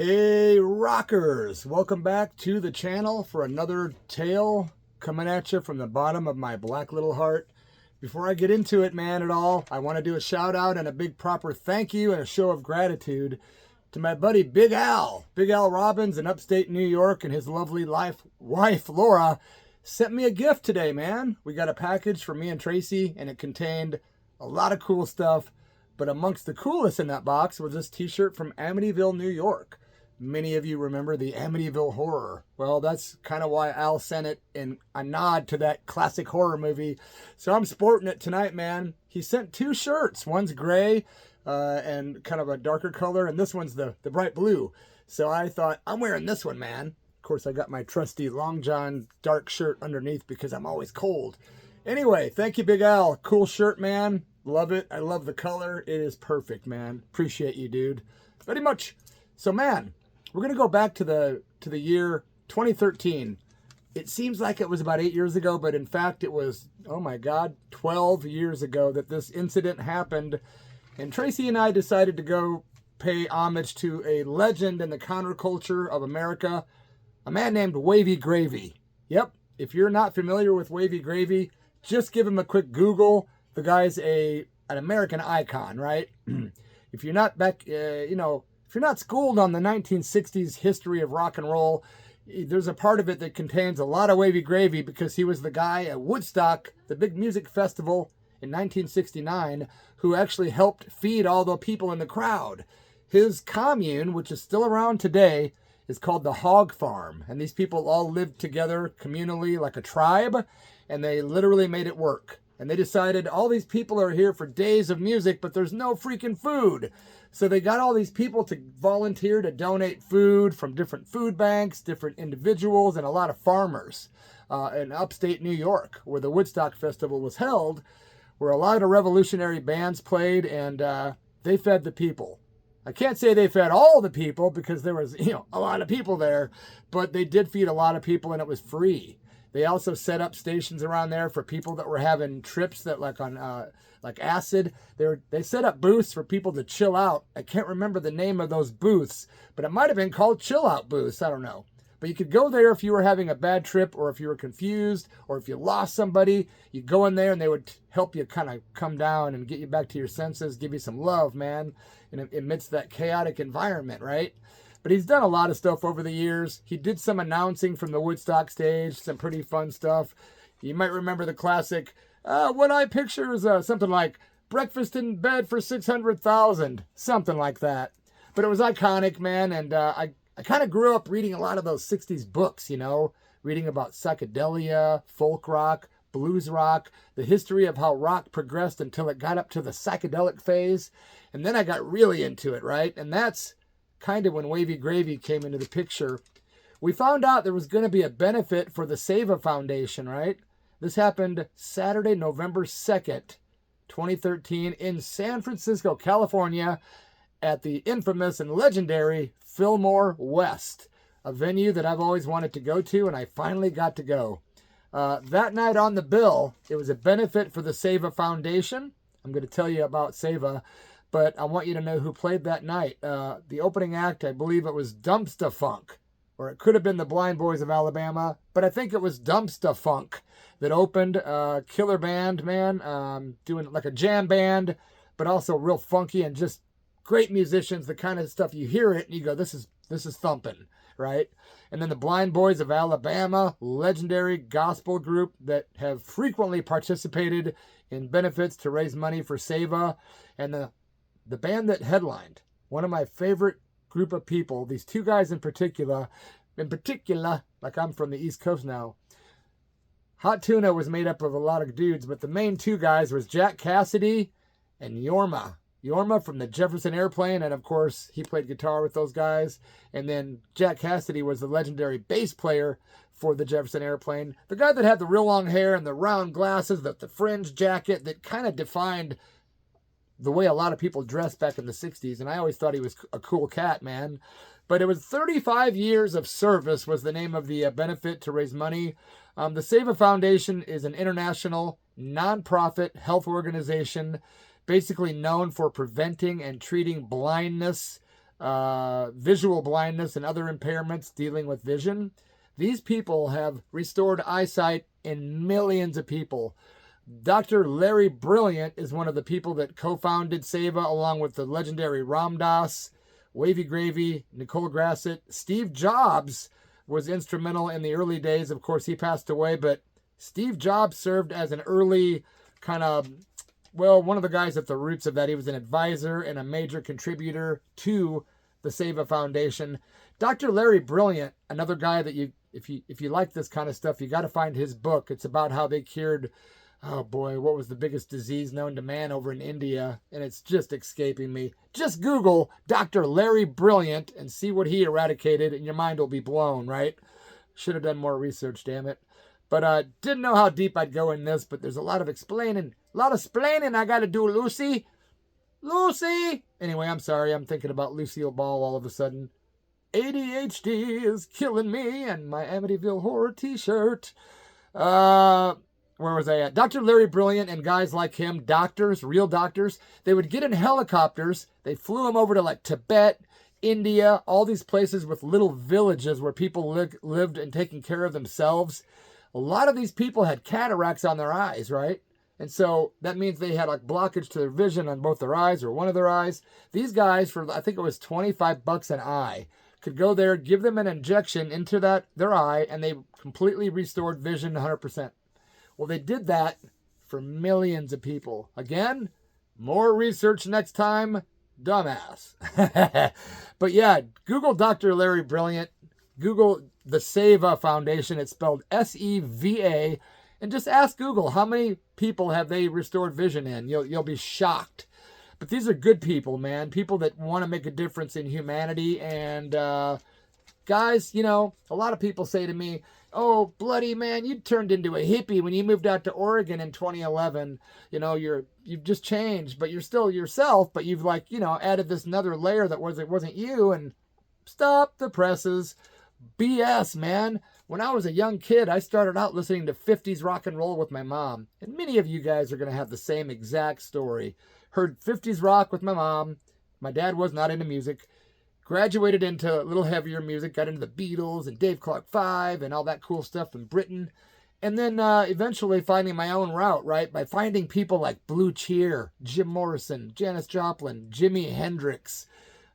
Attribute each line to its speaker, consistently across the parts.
Speaker 1: Hey rockers, welcome back to the channel for another tale coming at you from the bottom of my black little heart. Before I get into it, man, at all, I want to do a shout out and a big proper thank you and a show of gratitude to my buddy Big Al Robbins in upstate New York, and his lovely wife Laura sent me a gift today, man. We got a package for me and Tracy, and it contained a lot of cool stuff. But amongst the coolest in that box was this t-shirt from Amityville, New York. Many of you remember the Amityville Horror. Well, that's kind of why Al sent it in a nod to that classic horror movie. So I'm sporting it tonight, man. He sent two shirts. One's gray and kind of a darker color, and this one's the bright blue. So I thought, I'm wearing this one, man. Of course, I got my trusty Long John dark shirt underneath because I'm always cold. Anyway, thank you, Big Al. Cool shirt, man. Love it. I love the color. It is perfect, man. Appreciate you, dude. Very much. So, man, we're going to go back to the year 2013. It seems like it was about 8 years ago, but in fact it was, oh my God, 12 years ago that this incident happened. And Tracy and I decided to go pay homage to a legend in the counterculture of America, a man named Wavy Gravy. Yep, if you're not familiar with Wavy Gravy, just give him a quick Google. The guy's an American icon, right? If you're not if you're not schooled on the 1960s history of rock and roll, there's a part of it that contains a lot of Wavy Gravy because he was the guy at Woodstock, the big music festival in 1969, who actually helped feed all the people in the crowd. His commune, which is still around today, is called the Hog Farm. And these people all lived together communally like a tribe, and they literally made it work. And they decided all these people are here for days of music, but there's no freaking food. So they got all these people to volunteer to donate food from different food banks, different individuals, and a lot of farmers in upstate New York, where the Woodstock Festival was held, where a lot of revolutionary bands played, and they fed the people. I can't say they fed all the people because there was, a lot of people there, but they did feed a lot of people, and it was free. They also set up stations around there for people that were having trips that like acid. They set up booths for people to chill out. I can't remember the name of those booths, but it might have been called chill out booths. I don't know. But you could go there if you were having a bad trip, or if you were confused, or if you lost somebody. You go in there and they would help you kind of come down and get you back to your senses, give you some love, man, amidst that chaotic environment, right? But he's done a lot of stuff over the years. He did some announcing from the Woodstock stage, some pretty fun stuff. You might remember the classic, what I picture is something like breakfast in bed for 600,000, something like that. But it was iconic, man, and I kind of grew up reading a lot of those 60s books, reading about psychedelia, folk rock, blues rock, the history of how rock progressed until it got up to the psychedelic phase. And then I got really into it, right? And that's kind of when Wavy Gravy came into the picture. We found out there was going to be a benefit for the Seva Foundation, right? This happened Saturday, November 2nd, 2013 in San Francisco, California, at the infamous and legendary Fillmore West, a venue that I've always wanted to go to, and I finally got to go. That night on the bill, it was a benefit for the Seva Foundation. I'm going to tell you about Seva, but I want you to know who played that night. The opening act, I believe it was DUMPSTAPHUNK, or it could have been the Blind Boys of Alabama, but I think it was DUMPSTAPHUNK that opened. Killer band, man, doing like a jam band, but also real funky and just great musicians, the kind of stuff you hear it and you go, this is thumping, right? And then the Blind Boys of Alabama, legendary gospel group that have frequently participated in benefits to raise money for Seva. And the band that headlined, one of my favorite group of people, these two guys in particular, like I'm from the East Coast now. Hot Tuna was made up of a lot of dudes, but the main two guys was Jack Cassidy and Yorma. Yorma from the Jefferson Airplane, and of course, he played guitar with those guys. And then Jack Cassidy was the legendary bass player for the Jefferson Airplane. The guy that had the real long hair and the round glasses, the fringe jacket that kind of defined the way a lot of people dressed back in the 60s. And I always thought he was a cool cat, man. But it was 35 years of service was the name of the benefit to raise money. The Seva Foundation is an international nonprofit health organization basically known for preventing and treating blindness, visual blindness and other impairments dealing with vision. These people have restored eyesight in millions of people. Dr. Larry Brilliant is one of the people that co-founded Seva, along with the legendary Ram Dass, Wavy Gravy, Nicole Grassett. Steve Jobs was instrumental in the early days. Of course, he passed away, but Steve Jobs served as an early kind of, well, one of the guys at the roots of that. He was an advisor and a major contributor to the Seva Foundation. Dr. Larry Brilliant, another guy that if you like this kind of stuff, you got to find his book. It's about how they cured, oh boy, what was the biggest disease known to man over in India? And it's just escaping me. Just Google Dr. Larry Brilliant and see what he eradicated, and your mind will be blown, right? Should have done more research, damn it. But didn't know how deep I'd go in this, but there's a lot of explaining. A lot of splaining I got to do, Lucy. Lucy! Anyway, I'm sorry. I'm thinking about Lucille Ball all of a sudden. ADHD is killing me and my Amityville Horror t-shirt. Where was I at? Dr. Larry Brilliant and guys like him, doctors, real doctors, they would get in helicopters. They flew them over to like Tibet, India, all these places with little villages where people lived and taking care of themselves. A lot of these people had cataracts on their eyes, right? And so that means they had like blockage to their vision on both their eyes or one of their eyes. These guys, for I think it was $25 an eye, could go there, give them an injection into their eye, and they completely restored vision 100%. Well, they did that for millions of people. Again, more research next time, dumbass. But yeah, Google Dr. Larry Brilliant, Google the Seva Foundation, it's spelled S-E-V-A, and just ask Google how many people have they restored vision in. You'll be shocked. But these are good people, man. People that want to make a difference in humanity. And guys, you know, a lot of people say to me, oh, bloody man, you turned into a hippie when you moved out to Oregon in 2011. You know, you've just changed, but you're still yourself. But you've like, you know, added this another layer that wasn't you. And stop the presses. BS, man. When I was a young kid, I started out listening to 50s rock and roll with my mom. And many of you guys are going to have the same exact story. Heard 50s rock with my mom. My dad was not into music. Graduated into a little heavier music. Got into the Beatles and Dave Clark 5 and all that cool stuff in Britain. And then eventually finding my own route, right? By finding people like Blue Cheer, Jim Morrison, Janis Joplin, Jimi Hendrix.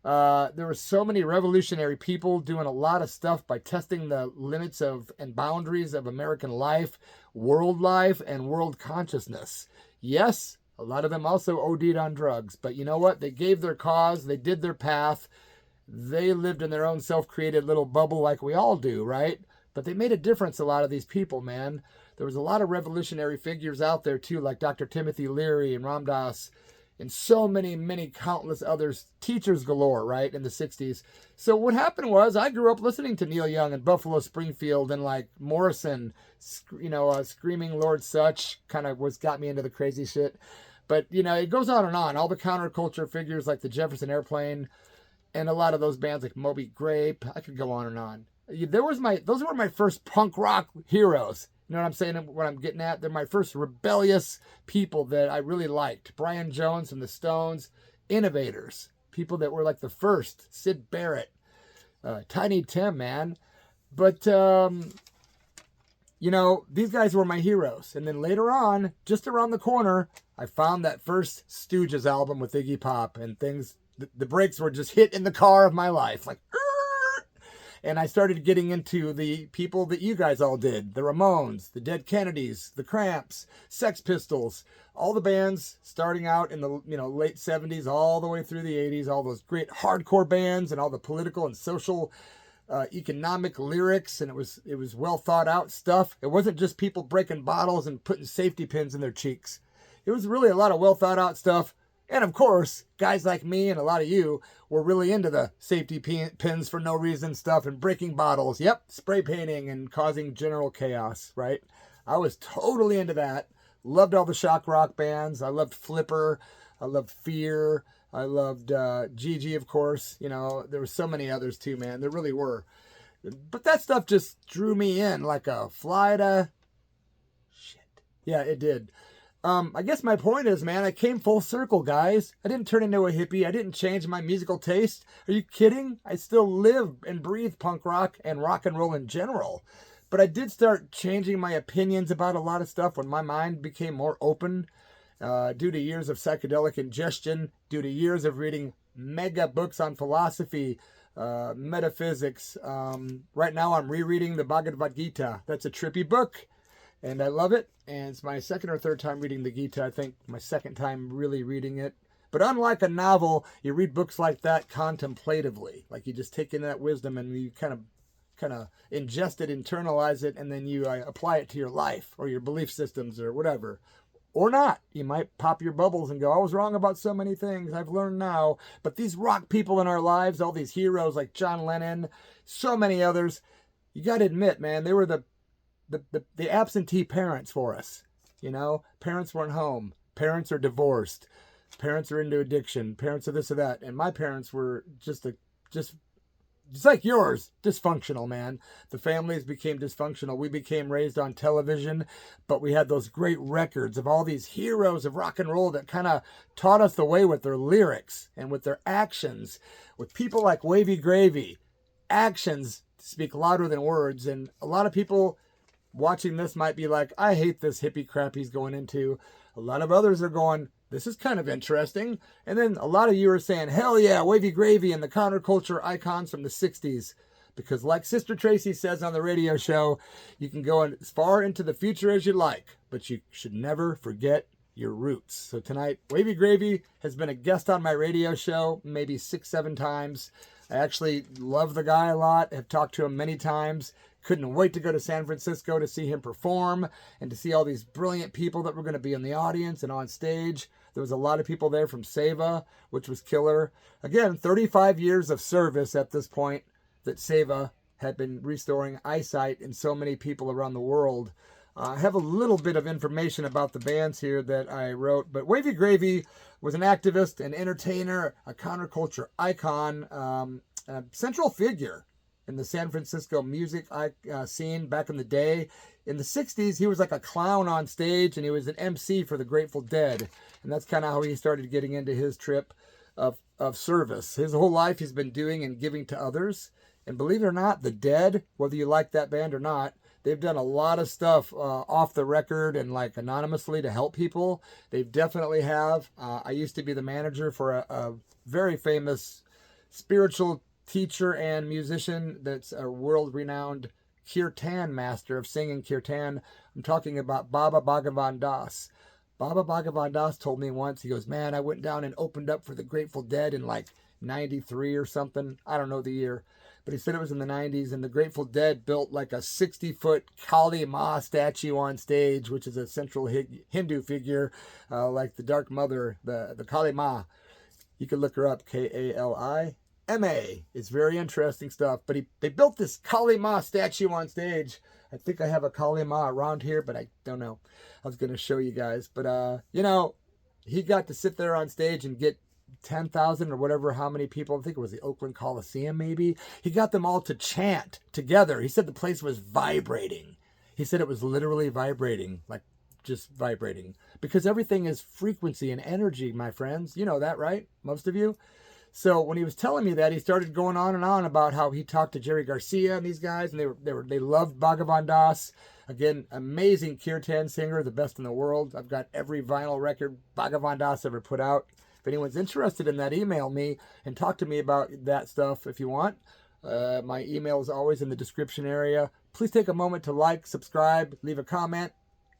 Speaker 1: There were so many revolutionary people doing a lot of stuff by testing the limits of and boundaries of American life, world life, and world consciousness. Yes, a lot of them also OD'd on drugs, but you know what? They gave their cause, they did their path, they lived in their own self-created little bubble like we all do, right? But they made a difference, a lot of these people, man. There was a lot of revolutionary figures out there too, like Dr. Timothy Leary and Ram Dass, and so many, many countless others, teachers galore, right, in the 60s. So what happened was I grew up listening to Neil Young and Buffalo Springfield and like Morrison, you know, Screaming Lord Sutch kind of got me into the crazy shit. But, you know, it goes on and on. All the counterculture figures like the Jefferson Airplane and a lot of those bands like Moby Grape. I could go on and on. Those were my first punk rock heroes. You know what I'm saying? What I'm getting at? They're my first rebellious people that I really liked. Brian Jones from the Stones, innovators, people that were like the first. Syd Barrett, Tiny Tim, man. But, you know, these guys were my heroes. And then later on, just around the corner, I found that first Stooges album with Iggy Pop, and things, the brakes were just hit in the car of my life. Like, and I started getting into the people that you guys all did. The Ramones, the Dead Kennedys, the Cramps, Sex Pistols, all the bands starting out in the late 70s all the way through the 80s, all those great hardcore bands and all the political and social economic lyrics, and it was well thought out stuff. It wasn't just people breaking bottles and putting safety pins in their cheeks. It was really a lot of well thought out stuff. And of course, guys like me and a lot of you were really into the safety pins for no reason stuff and breaking bottles. Yep, spray painting and causing general chaos, right? I was totally into that. Loved all the shock rock bands. I loved Flipper. I loved Fear. I loved Gigi, of course. You know, there were so many others too, man. There really were. But that stuff just drew me in like a fly to... Shit. Yeah, it did. I guess my point is, man, I came full circle, guys. I didn't turn into a hippie. I didn't change my musical taste. Are you kidding? I still live and breathe punk rock and rock and roll in general. But I did start changing my opinions about a lot of stuff when my mind became more open, due to years of psychedelic ingestion, due to years of reading mega books on philosophy, metaphysics. Right now I'm rereading the Bhagavad Gita. That's a trippy book, and I love it. And it's my second or third time reading the Gita. I think my second time really reading it. But unlike a novel, you read books like that contemplatively. Like you just take in that wisdom and you kind of ingest it, internalize it, and then you apply it to your life or your belief systems or whatever. Or not. You might pop your bubbles and go, I was wrong about so many things. I've learned now. But these rock people in our lives, all these heroes like John Lennon, so many others, you got to admit, man, they were the absentee parents for us. You know, parents weren't home. Parents are divorced. Parents are into addiction. Parents are this or that. And my parents were just like yours, dysfunctional, man. The families became dysfunctional. We became raised on television, but we had those great records of all these heroes of rock and roll that kind of taught us the way with their lyrics and with their actions. With people like Wavy Gravy, actions speak louder than words. And a lot of people watching this might be like, I hate this hippie crap he's going into. A lot of others are going, this is kind of interesting. And then a lot of you are saying, hell yeah, Wavy Gravy and the counterculture icons from the 60s. Because like Sister Tracy says on the radio show, you can go as far into the future as you like, but you should never forget your roots. So tonight, Wavy Gravy has been a guest on my radio show maybe 6-7 times. I actually love the guy a lot. I've talked to him many times. Couldn't wait to go to San Francisco to see him perform and to see all these brilliant people that were going to be in the audience and on stage. There was a lot of people there from Seva, which was killer. Again, 35 years of service at this point that Seva had been restoring eyesight in so many people around the world. I have a little bit of information about the bands here that I wrote, but Wavy Gravy was an activist, an entertainer, a counterculture icon, a central figure in the San Francisco music scene back in the day. In the 60s, he was like a clown on stage, and he was an MC for the Grateful Dead. And that's kind of how he started getting into his trip of service. His whole life he's been doing and giving to others. And believe it or not, the Dead, whether you like that band or not, they've done a lot of stuff off the record and like anonymously to help people. They definitely have. I used to be the manager for a very famous spiritual teacher and musician that's a world-renowned kirtan master of singing kirtan. I'm talking about Baba Bhagavan Das. Baba Bhagavan Das told me once, he goes, man, I went down and opened up for the Grateful Dead in like 93 or something. I don't know the year, but he said it was in the 90s, and the Grateful Dead built like a 60-foot Kali Ma statue on stage, which is a central Hindu figure, like the Dark Mother, the Kali Ma. You can look her up, Kalima. It's very interesting stuff. But they built this Kali Ma statue on stage. I think I have a Kali Ma around here, but I don't know. I was going to show you guys. But, you know, he got to sit there on stage and get 10,000 or whatever, how many people, I think it was the Oakland Coliseum maybe. He got them all to chant together. He said the place was vibrating. He said it was literally vibrating, like just vibrating. Because everything is frequency and energy, my friends. You know that, right? Most of you. So when he was telling me that, he started going on and on about how he talked to Jerry Garcia and these guys, and they loved Bhagavan Das. Again, amazing kirtan singer, the best in the world. I've got every vinyl record Bhagavan Das ever put out. If anyone's interested in that, email me and talk to me about that stuff if you want. My email is always in the description area. Please take a moment to like, subscribe, leave a comment.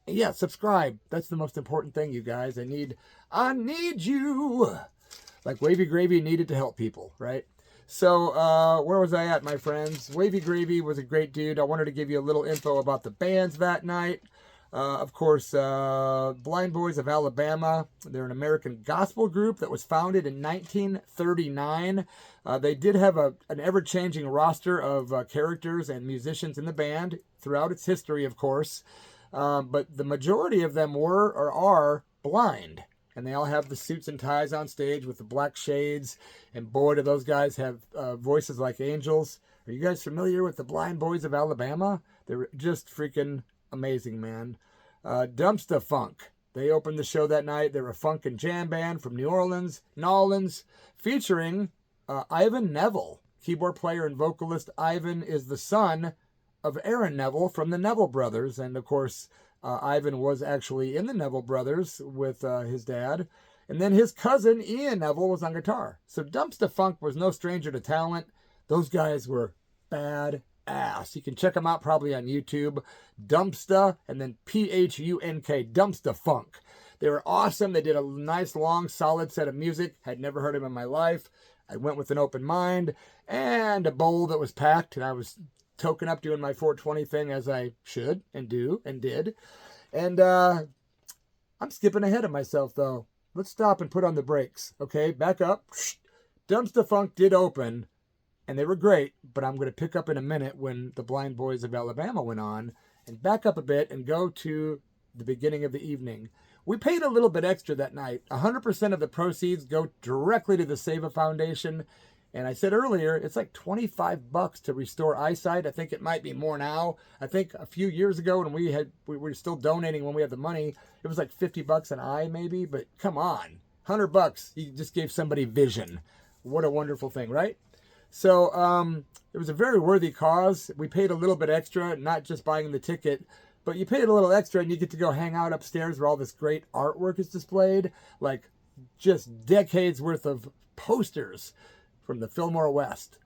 Speaker 1: And yeah, subscribe. That's the most important thing, you guys. I need you. Like Wavy Gravy needed to help people, right? So where was I at, my friends? Wavy Gravy was a great dude. I wanted to give you a little info about the bands that night. Of course, Blind Boys of Alabama. They're an American gospel group that was founded in 1939. They did have an ever-changing roster of characters and musicians in the band throughout its history, of course. But the majority of them were or are blind. And they all have the suits and ties on stage with the black shades. And boy, do those guys have voices like angels. Are you guys familiar with the Blind Boys of Alabama? They're just freaking amazing, man. DUMPSTAPHUNK. They opened the show that night. They're a funk and jam band from New Orleans, featuring Ivan Neville, keyboard player and vocalist. Ivan is the son of Aaron Neville from the Neville Brothers. And of course, Ivan was actually in the Neville Brothers with his dad. And then his cousin, Ian Neville, was on guitar. So DUMPSTAPHUNK was no stranger to talent. Those guys were bad ass. You can check them out probably on YouTube. Dumpsta and then PHUNK, DUMPSTAPHUNK. They were awesome. They did a nice, long, solid set of music. Had never heard them in my life. I went with an open mind and a bowl that was packed, and I was token up doing my 420 thing as I should and do and did. And I'm skipping ahead of myself, though. Let's stop and put on the brakes. Okay, back up. DUMPSTAPHUNK did open, and they were great, but I'm going to pick up in a minute when the Blind Boys of Alabama went on, and back up a bit and go to the beginning of the evening. We paid a little bit extra that night. 100% of the proceeds go directly to the Seva Foundation. And I said earlier, it's like $25 to restore eyesight. I think it might be more now. I think a few years ago when we were still donating when we had the money, it was like $50 an eye maybe, but come on. $100, you just gave somebody vision. What a wonderful thing, right? So it was a very worthy cause. We paid a little bit extra, not just buying the ticket, but you paid a little extra and you get to go hang out upstairs where all this great artwork is displayed, like just decades worth of posters from the Fillmore West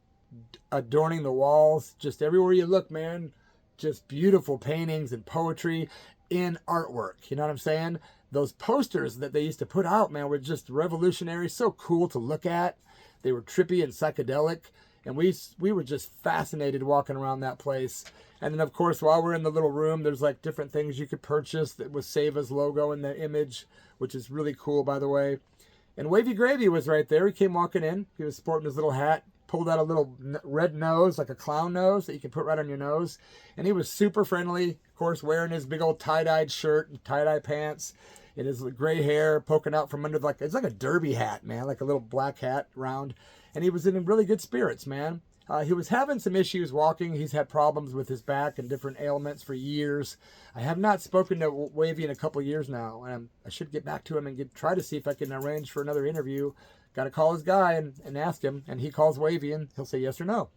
Speaker 1: adorning the walls. Just everywhere you look, man, just beautiful paintings and poetry in artwork. You know what I'm saying? Those posters that they used to put out, man, were just revolutionary, so cool to look at. They were trippy and psychedelic, and we were just fascinated walking around that place. And then, of course, while we're in the little room, there's like different things you could purchase that was Seva's logo in the image, which is really cool, by the way. And Wavy Gravy was right there. He came walking in. He was sporting his little hat, pulled out a little red nose, like a clown nose that you can put right on your nose. And he was super friendly, of course, wearing his big old tie-dyed shirt and tie-dye pants. And his gray hair poking out from under, like it's like a derby hat, man, like a little black hat round. And he was in really good spirits, man. He was having some issues walking. He's had problems with his back and different ailments for years. I have not spoken to Wavy in a couple of years now. And I should get back to him and try to see if I can arrange for another interview. Got to call his guy and ask him. And he calls Wavy and he'll say yes or no.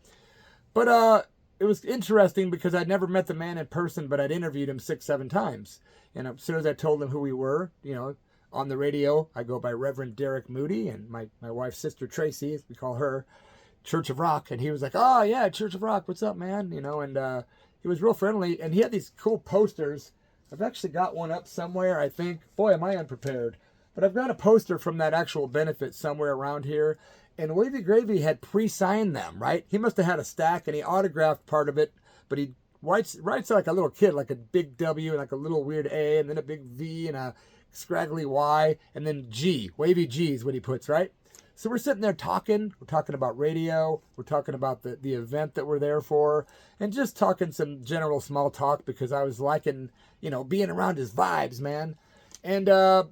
Speaker 1: But it was interesting because I'd never met the man in person, but I'd interviewed him 6-7 times. And as soon as I told him who we were, you know, on the radio, I go by Reverend Derek Moody, and my wife's sister Tracy, as we call her, Church of Rock. And he was like, oh yeah, Church of Rock, what's up, man? You know, and he was real friendly, and he had these cool posters. I've actually got one up somewhere, I think. Boy, am I unprepared. But I've got a poster from that actual benefit somewhere around here. And Wavy Gravy had pre-signed them, right? He must have had a stack, and he autographed part of it, but he writes like a little kid, like a big W and like a little weird A, and then a big V and a scraggly Y, and then G. Wavy G is what he puts, right? So we're sitting there talking. We're talking about radio. We're talking about the event that we're there for, and just talking some general small talk because I was liking, you know, being around his vibes, man. And I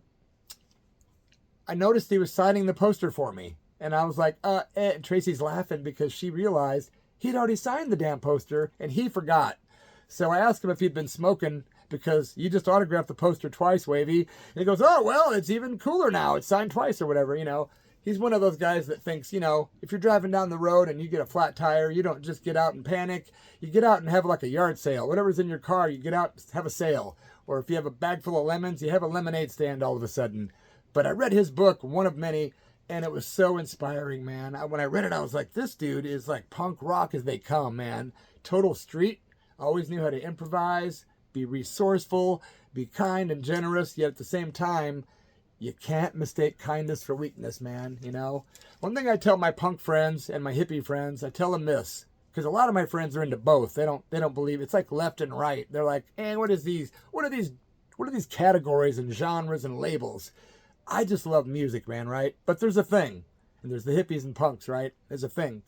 Speaker 1: noticed he was signing the poster for me. And I was like, and Tracy's laughing because she realized he'd already signed the damn poster and he forgot. So I asked him if he'd been smoking because you just autographed the poster twice, Wavy. And he goes, oh, well, it's even cooler now. It's signed twice or whatever, you know. He's one of those guys that thinks, you know, if you're driving down the road and you get a flat tire, you don't just get out and panic. You get out and have like a yard sale. Whatever's in your car, you get out and have a sale. Or if you have a bag full of lemons, you have a lemonade stand all of a sudden. But I read his book, one of many, and it was so inspiring, man. When I read it, I was like, this dude is like punk rock as they come, man. Total street. Always knew how to improvise, be resourceful, be kind and generous, yet at the same time, you can't mistake kindness for weakness, man, you know? One thing I tell my punk friends and my hippie friends, I tell them this, because a lot of my friends are into both. They don't believe, it's like left and right. They're like, hey, what are these categories and genres and labels? I just love music, man, right? But there's a thing, and there's the hippies and punks, right? There's a thing.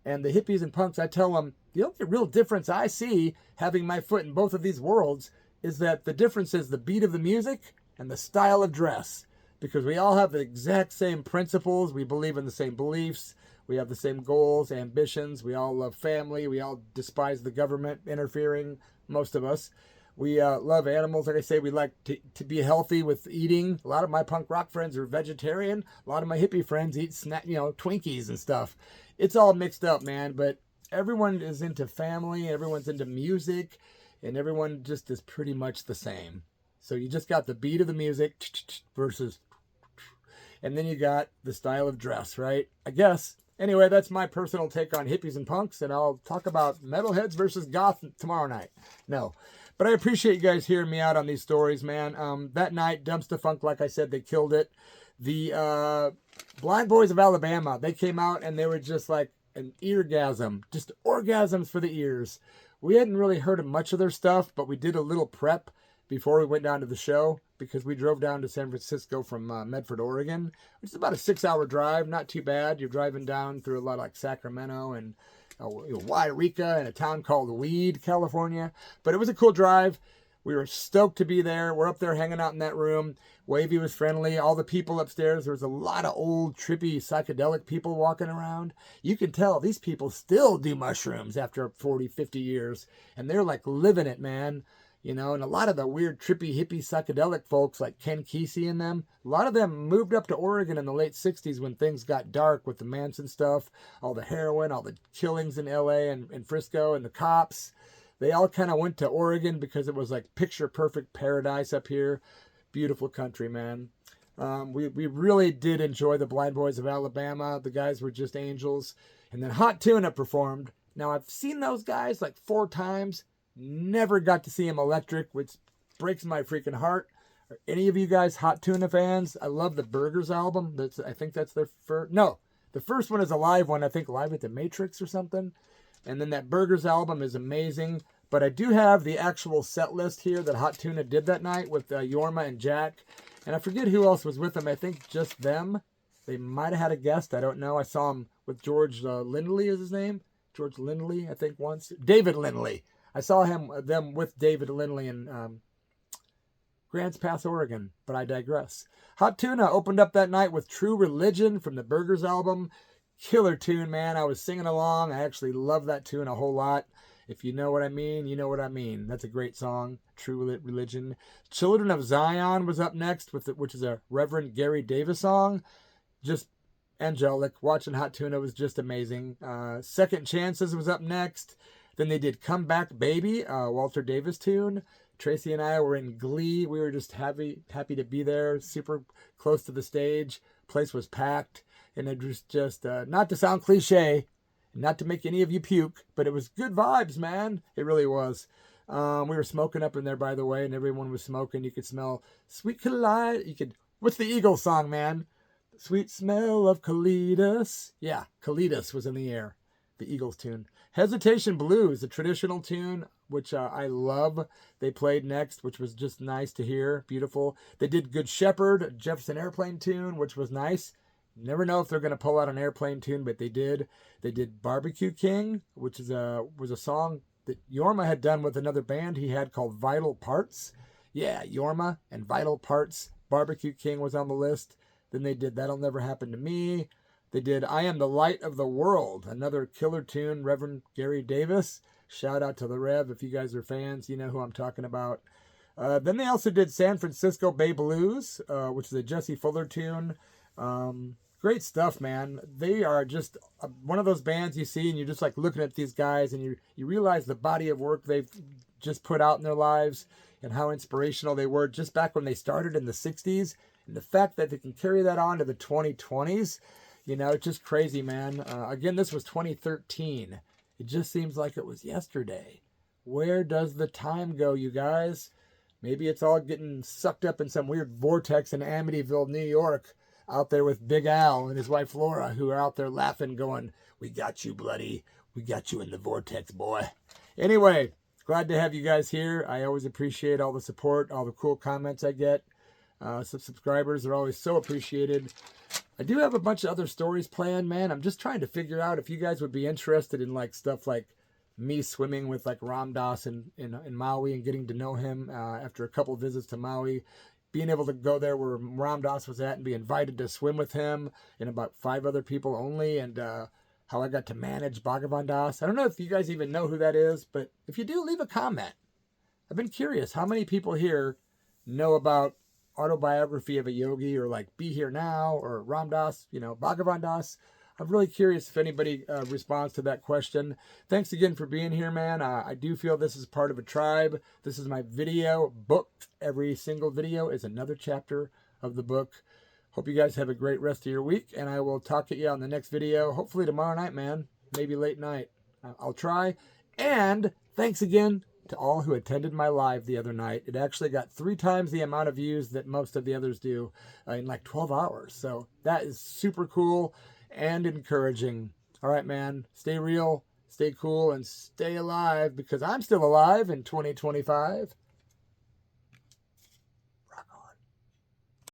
Speaker 1: And the hippies and punks, I tell them, the only real difference I see having my foot in both of these worlds is that the difference is the beat of the music and the style of dress. Because we all have the exact same principles. We believe in the same beliefs. We have the same goals, ambitions. We all love family. We all despise the government interfering, most of us. We love animals. Like I say, we like to be healthy with eating. A lot of my punk rock friends are vegetarian. A lot of my hippie friends eat Twinkies and stuff. It's all mixed up, man. But everyone is into family. Everyone's into music. And everyone just is pretty much the same. So you just got the beat of the music versus... And then you got the style of dress, right? I guess. Anyway, that's my personal take on hippies and punks. And I'll talk about metalheads versus goth tomorrow night. No. But I appreciate you guys hearing me out on these stories, man. That night, DUMPSTAPHUNK, like I said, they killed it. The Blind Boys of Alabama, they came out and they were just like an eargasm. Just orgasms for the ears. We hadn't really heard of much of their stuff, but we did a little prep before we went down to the show because we drove down to San Francisco from Medford, Oregon, which is about a 6-hour drive. Not too bad. You're driving down through a lot like Sacramento and Wairika and a town called Weed, California. But it was a cool drive. We were stoked to be there. We're up there hanging out in that room. Wavy was friendly. All the people upstairs, there was a lot of old, trippy, psychedelic people walking around. You can tell these people still do mushrooms after 40, 50 years. And they're like living it, man. And a lot of the weird, trippy, hippie, psychedelic folks like Ken Kesey and them, a lot of them moved up to Oregon in the late 60s when things got dark with the Manson stuff, all the heroin, all the killings in LA and Frisco and the cops. They all kind of went to Oregon because it was like picture perfect paradise up here. Beautiful country, man. We really did enjoy the Blind Boys of Alabama. The guys were just angels. And then Hot Tuna performed. Now, I've seen those guys like 4 times. Never got to see him electric, which breaks my freaking heart. Are any of you guys Hot Tuna fans? I love the Burgers album. I think that's their first. No, the first one is a live one. I think Live at the Matrix or something. And then that Burgers album is amazing. But I do have the actual set list here that Hot Tuna did that night with Yorma and Jack. And I forget who else was with them. I think just them. They might have had a guest. I don't know. I saw him with George Lindley is his name. George Lindley, I think once. David Lindley. I saw them with David Lindley in Grants Pass, Oregon, but I digress. Hot Tuna opened up that night with True Religion from the Burgers album. Killer tune, man. I was singing along. I actually love that tune a whole lot. If you know what I mean, you know what I mean. That's a great song, True Religion. Children of Zion was up next, which is a Reverend Gary Davis song. Just angelic. Watching Hot Tuna was just amazing. Second Chances was up next. Then they did Come Back Baby, Walter Davis tune. Tracy and I were in glee. We were just happy to be there, super close to the stage. Place was packed. And it was just, not to sound cliche, not to make any of you puke, but it was good vibes, man. It really was. We were smoking up in there, by the way, and everyone was smoking. You could smell sweet collide. What's the Eagles song, man? Sweet smell of Colitas. Yeah, Colitas was in the air. The Eagles tune. Hesitation Blues, a traditional tune, which I love. They played next, which was just nice to hear. Beautiful. They did Good Shepherd, a Jefferson Airplane tune, which was nice. Never know if they're going to pull out an airplane tune, but they did. They did Barbecue King, which was a song that Yorma had done with another band he had called Vital Parts. Yeah, Yorma and Vital Parts. Barbecue King was on the list. Then they did That'll Never Happen to Me. They did I Am the Light of the World, another killer tune, Reverend Gary Davis. Shout out to the Rev. If you guys are fans, you know who I'm talking about. Then they also did San Francisco Bay Blues, which is a Jesse Fuller tune. Great stuff, man. They are just one of those bands you see and you're just like looking at these guys and you realize the body of work they've just put out in their lives and how inspirational they were just back when they started in the 60s. And the fact that they can carry that on to the 2020s, it's just crazy, man. Again, this was 2013. It just seems like it was yesterday. Where does the time go, you guys? Maybe it's all getting sucked up in some weird vortex in Amityville, New York, out there with Big Al and his wife Laura, who are out there laughing, going, "We got you, bloody. We got you in the vortex, boy." Anyway, glad to have you guys here. I always appreciate all the support, all the cool comments I get. Subscribers are always so appreciated. I do have a bunch of other stories planned, man. I'm just trying to figure out if you guys would be interested in like stuff like me swimming with like Ram Dass in Maui and getting to know him after a couple visits to Maui. Being able to go there where Ram Dass was at and be invited to swim with him and about 5 other people only, and how I got to manage Bhagavan Das. I don't know if you guys even know who that is, but if you do, leave a comment. I've been curious how many people here know about Autobiography of a Yogi, or like Be Here Now, or Ram Dass, Bhagavan Das. I'm really curious if anybody responds to that question. Thanks again for being here, man. I do feel this is part of a tribe. This is my video book. Every single video is another chapter of the book. Hope you guys have a great rest of your week, and I will talk to you on the next video, hopefully tomorrow night, man. Maybe late night. I'll try. And thanks again to all who attended my live the other night. It actually got 3 times the amount of views that most of the others do in like 12 hours. So that is super cool and encouraging. All right, man, stay real, stay cool, and stay alive, because I'm still alive in 2025.